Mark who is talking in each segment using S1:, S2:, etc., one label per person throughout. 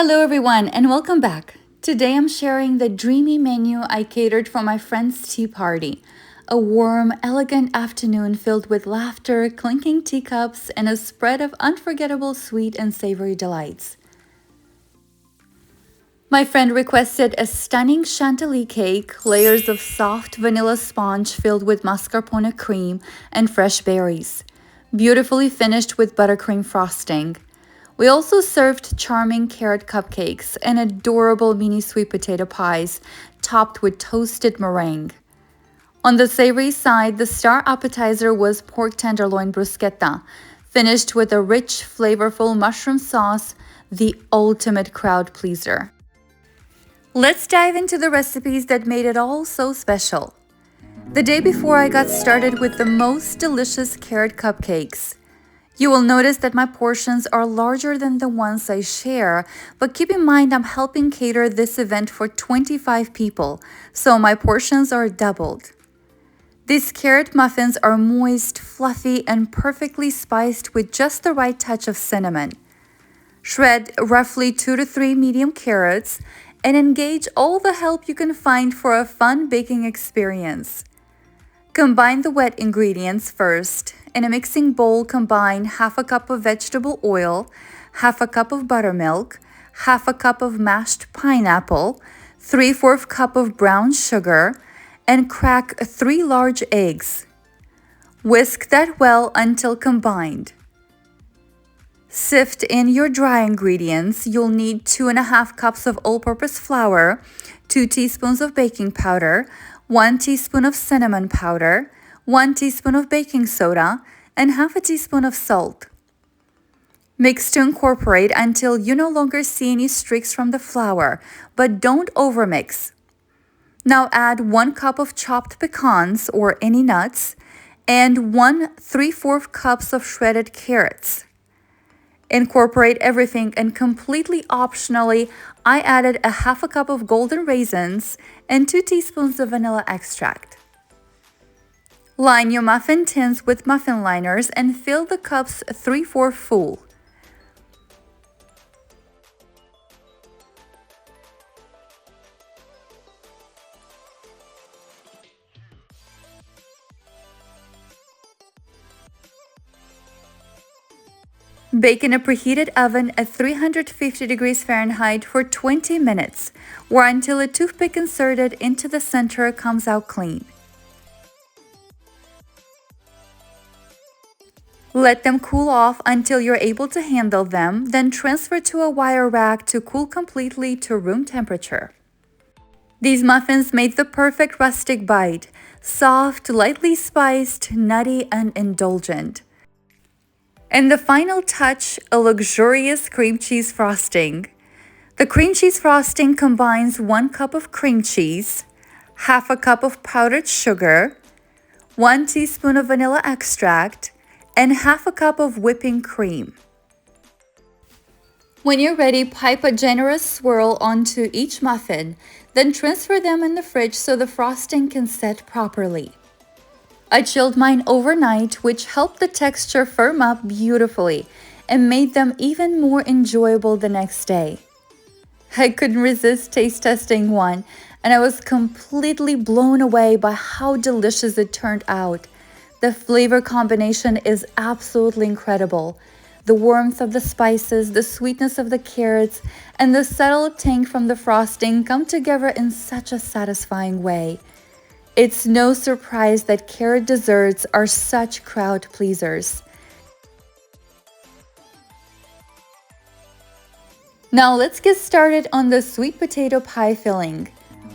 S1: Hello everyone and welcome back. Today I'm sharing the dreamy menu I catered for my friend's tea party. A warm, elegant afternoon filled with laughter, clinking teacups, and a spread of unforgettable sweet and savory delights. My friend requested a stunning chantilly cake, layers of soft vanilla sponge filled with mascarpone cream and fresh berries, beautifully finished with buttercream frosting. We also served charming carrot cupcakes and adorable mini sweet potato pies topped with toasted meringue. On the savory side, the star appetizer was pork tenderloin bruschetta, finished with a rich, flavorful mushroom sauce, the ultimate crowd pleaser. Let's dive into the recipes that made it all so special. The day before, I got started with the most delicious carrot cupcakes. You will notice that my portions are larger than the ones I share, but keep in mind I'm helping cater this event for 25 people, so my portions are doubled. These carrot muffins are moist, fluffy, and perfectly spiced with just the right touch of cinnamon. Shred roughly 2 to 3 medium carrots and engage all the help you can find for a fun baking experience. Combine the wet ingredients first. In a mixing bowl, combine half a cup of vegetable oil, half a cup of buttermilk, half a cup of mashed pineapple, 3/4 cup of brown sugar, and crack 3 large eggs. Whisk that well until combined. Sift in your dry ingredients. You'll need 2.5 cups of all-purpose flour, 2 teaspoons of baking powder, 1 teaspoon of cinnamon powder, 1 teaspoon of baking soda, and half a teaspoon of salt. Mix to incorporate until you no longer see any streaks from the flour, but don't overmix. Now add 1 cup of chopped pecans or any nuts and 1/3 cups of shredded carrots. Incorporate everything, and completely optionally, I added a half a cup of golden raisins and 2 teaspoons of vanilla extract. Line your muffin tins with muffin liners and fill the cups 3/4 full. Bake in a preheated oven at 350 degrees Fahrenheit for 20 minutes, or until a toothpick inserted into the center comes out clean. Let them cool off until you're able to handle them, then transfer to a wire rack to cool completely to room temperature. These muffins made the perfect rustic bite, soft, lightly spiced, nutty, and indulgent. And the final touch, a luxurious cream cheese frosting. The cream cheese frosting combines 1 cup of cream cheese, half a cup of powdered sugar, 1 teaspoon of vanilla extract, and half a cup of whipping cream. When you're ready, pipe a generous swirl onto each muffin, then transfer them in the fridge so the frosting can set properly. I chilled mine overnight, which helped the texture firm up beautifully and made them even more enjoyable the next day. I couldn't resist taste testing one, and I was completely blown away by how delicious it turned out. The flavor combination is absolutely incredible. The warmth of the spices, the sweetness of the carrots, and the subtle tang from the frosting come together in such a satisfying way. It's no surprise that carrot desserts are such crowd pleasers. Now let's get started on the sweet potato pie filling.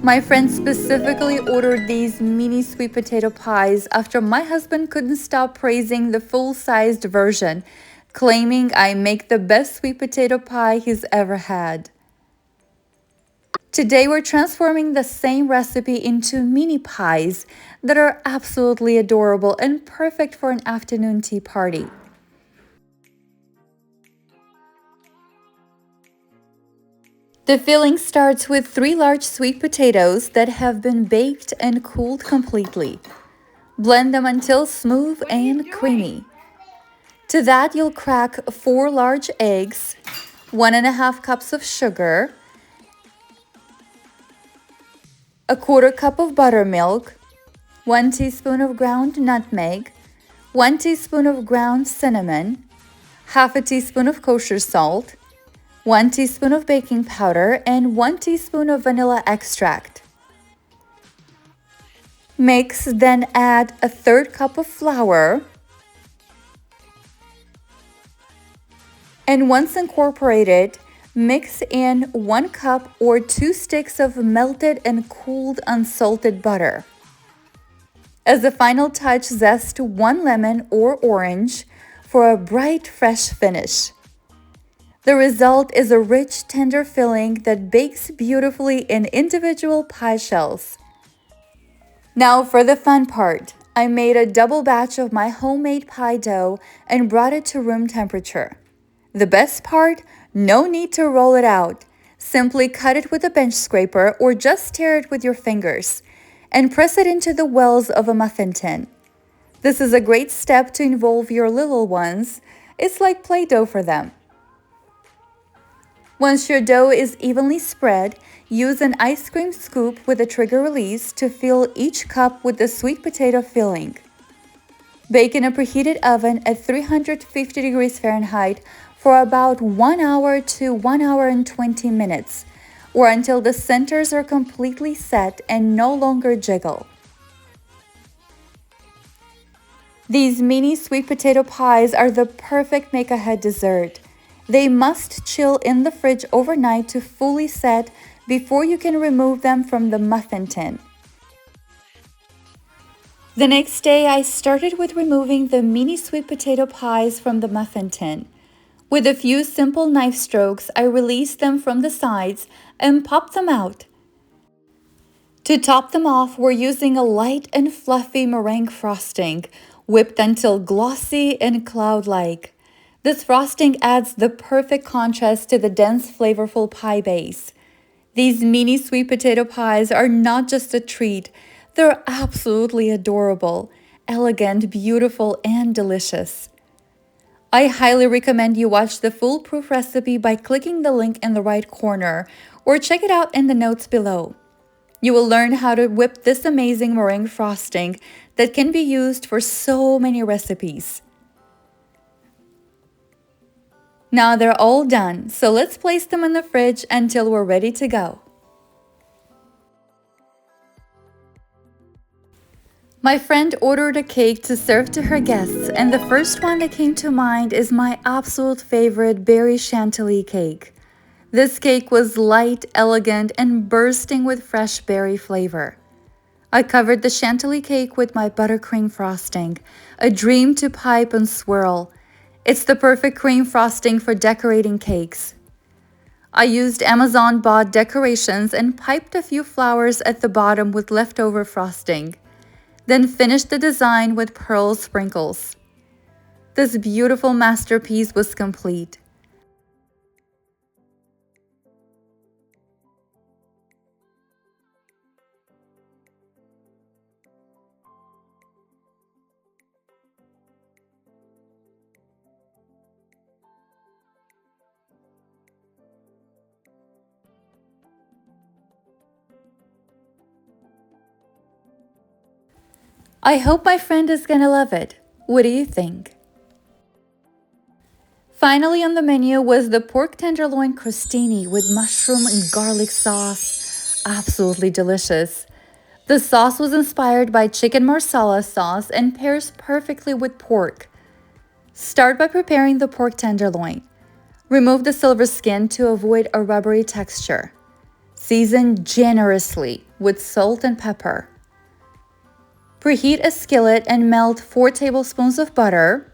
S1: My friend specifically ordered these mini sweet potato pies after my husband couldn't stop praising the full-sized version, claiming I make the best sweet potato pie he's ever had. Today we're transforming the same recipe into mini pies that are absolutely adorable and perfect for an afternoon tea party. The filling starts with 3 large sweet potatoes that have been baked and cooled completely. Blend them until smooth and creamy. To that, you'll crack 4 large eggs, 1.5 cups of sugar, a 1/4 cup of buttermilk, 1 teaspoon of ground nutmeg, 1 teaspoon of ground cinnamon, 1/2 teaspoon of kosher salt, 1 teaspoon of baking powder, and 1 teaspoon of vanilla extract. Mix, then add a 1/3 cup of flour, and once incorporated, mix in 1 cup or 2 sticks of melted and cooled unsalted butter. As a final touch, zest 1 lemon or orange for a bright, fresh finish. The result is a rich, tender filling that bakes beautifully in individual pie shells. Now for the fun part. I made a double batch of my homemade pie dough and brought it to room temperature. The best part? No need to roll it out. Simply cut it with a bench scraper or just stir it with your fingers and press it into the wells of a muffin tin. This is a great step to involve your little ones. It's like Play-Doh for them. Once your dough is evenly spread, use an ice cream scoop with a trigger release to fill each cup with the sweet potato filling. Bake in a preheated oven at 350 degrees Fahrenheit for about 1 hour to 1 hour and 20 minutes, or until the centers are completely set and no longer jiggle. These mini sweet potato pies are the perfect make-ahead dessert. They must chill in the fridge overnight to fully set before you can remove them from the muffin tin. The next day, I started with removing the mini sweet potato pies from the muffin tin. With a few simple knife strokes, I released them from the sides and popped them out. To top them off, we're using a light and fluffy meringue frosting, whipped until glossy and cloud-like. This frosting adds the perfect contrast to the dense, flavorful pie base. These mini sweet potato pies are not just a treat, they're absolutely adorable, elegant, beautiful, and delicious. I highly recommend you watch the foolproof recipe by clicking the link in the right corner or check it out in the notes below. You will learn how to whip this amazing meringue frosting that can be used for so many recipes. Now they're all done, so let's place them in the fridge until we're ready to go. My friend ordered a cake to serve to her guests, and the first one that came to mind is my absolute favorite berry chantilly cake. This cake was light, elegant, and bursting with fresh berry flavor. I covered the chantilly cake with my buttercream frosting, a dream to pipe and swirl. It's the perfect cream frosting for decorating cakes. I used Amazon-bought decorations and piped a few flowers at the bottom with leftover frosting. Then finished the design with pearl sprinkles. This beautiful masterpiece was complete. I hope my friend is gonna love it. What do you think? Finally on the menu was the pork tenderloin crostini with mushroom and garlic sauce. Absolutely delicious. The sauce was inspired by chicken marsala sauce and pairs perfectly with pork. Start by preparing the pork tenderloin. Remove the silver skin to avoid a rubbery texture. Season generously with salt and pepper. Preheat a skillet and melt 4 tablespoons of butter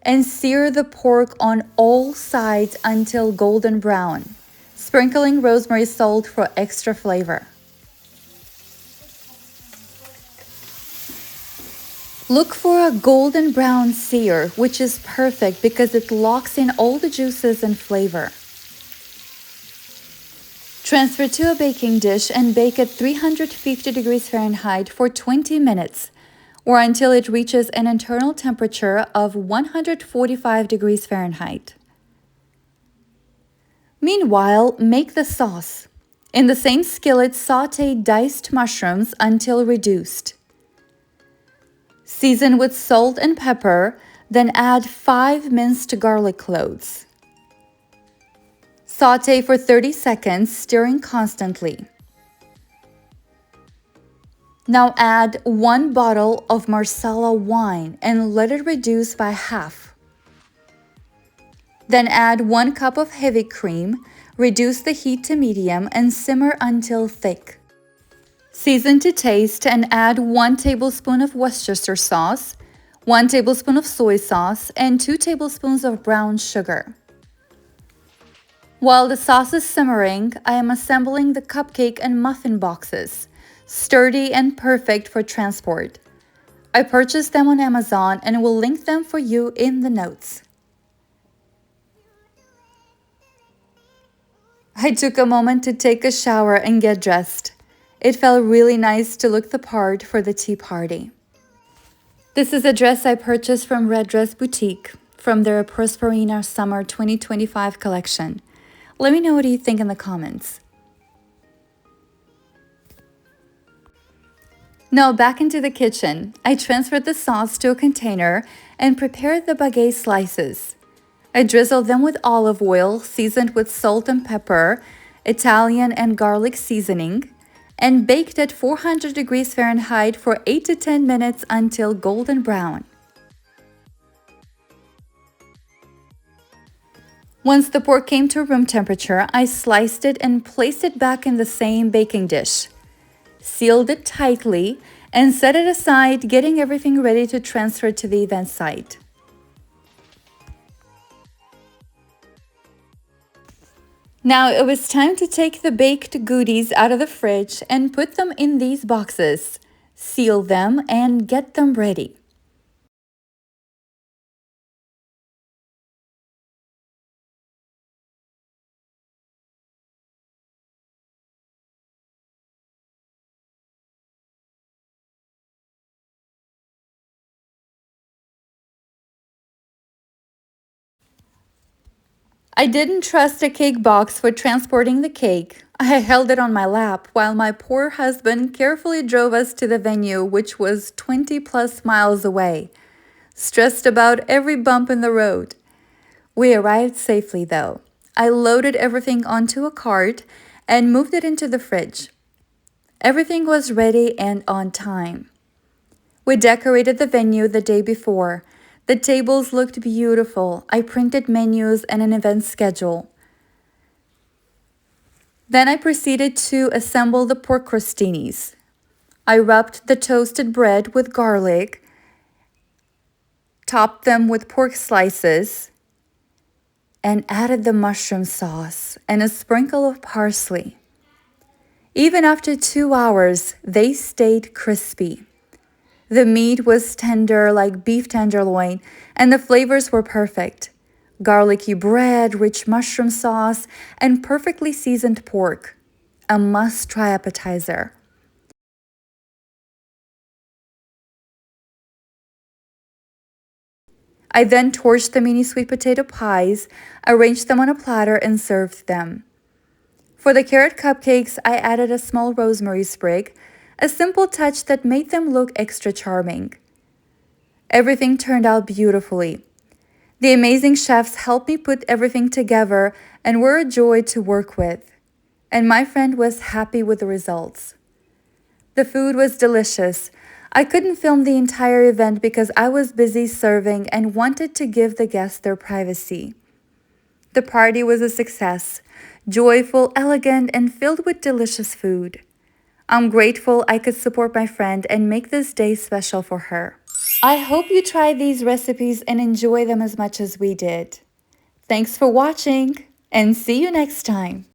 S1: and sear the pork on all sides until golden brown, sprinkling rosemary salt for extra flavor. Look for a golden brown sear, which is perfect because it locks in all the juices and flavor. Transfer to a baking dish and bake at 350 degrees Fahrenheit for 20 minutes, or until it reaches an internal temperature of 145 degrees Fahrenheit. Meanwhile, make the sauce. In the same skillet, saute diced mushrooms until reduced. Season with salt and pepper, then add 5 minced garlic cloves. Saute for 30 seconds, stirring constantly. Now add 1 bottle of Marsala wine and let it reduce by half. Then add 1 cup of heavy cream, reduce the heat to medium and simmer until thick. Season to taste and add 1 tablespoon of Worcestershire sauce, 1 tablespoon of soy sauce, and 2 tablespoons of brown sugar. While the sauce is simmering, I am assembling the cupcake and muffin boxes, sturdy and perfect for transport. I purchased them on Amazon and will link them for you in the notes. I took a moment to take a shower and get dressed. It felt really nice to look the part for the tea party. This is a dress I purchased from Red Dress Boutique from their Prosperina Summer 2025 collection. Let me know what you think in the comments. Now back into the kitchen. I transferred the sauce to a container and prepared the baguette slices. I drizzled them with olive oil seasoned with salt and pepper, Italian and garlic seasoning, and baked at 400 degrees Fahrenheit for 8 to 10 minutes until golden brown. Once the pork came to room temperature, I sliced it and placed it back in the same baking dish. Sealed it tightly and set it aside, getting everything ready to transfer to the event site. Now it was time to take the baked goodies out of the fridge and put them in these boxes, seal them, and get them ready. I didn't trust a cake box for transporting the cake. I held it on my lap while my poor husband carefully drove us to the venue, which was 20 plus miles away, stressed about every bump in the road. We arrived safely though. I loaded everything onto a cart and moved it into the fridge. Everything was ready and on time. We decorated the venue the day before. The tables looked beautiful. I printed menus and an event schedule. Then I proceeded to assemble the pork crostinis. I wrapped the toasted bread with garlic, topped them with pork slices, and added the mushroom sauce and a sprinkle of parsley. Even after 2 hours, they stayed crispy. The meat was tender like beef tenderloin, and the flavors were perfect. Garlicky bread, rich mushroom sauce, and perfectly seasoned pork. A must-try appetizer. I then torched the mini sweet potato pies, arranged them on a platter, and served them. For the carrot cupcakes, I added a small rosemary sprig, a simple touch that made them look extra charming. Everything turned out beautifully. The amazing chefs helped me put everything together and were a joy to work with. And my friend was happy with the results. The food was delicious. I couldn't film the entire event because I was busy serving and wanted to give the guests their privacy. The party was a success, joyful, elegant, and filled with delicious food. I'm grateful I could support my friend and make this day special for her. I hope you try these recipes and enjoy them as much as we did. Thanks for watching, and see you next time.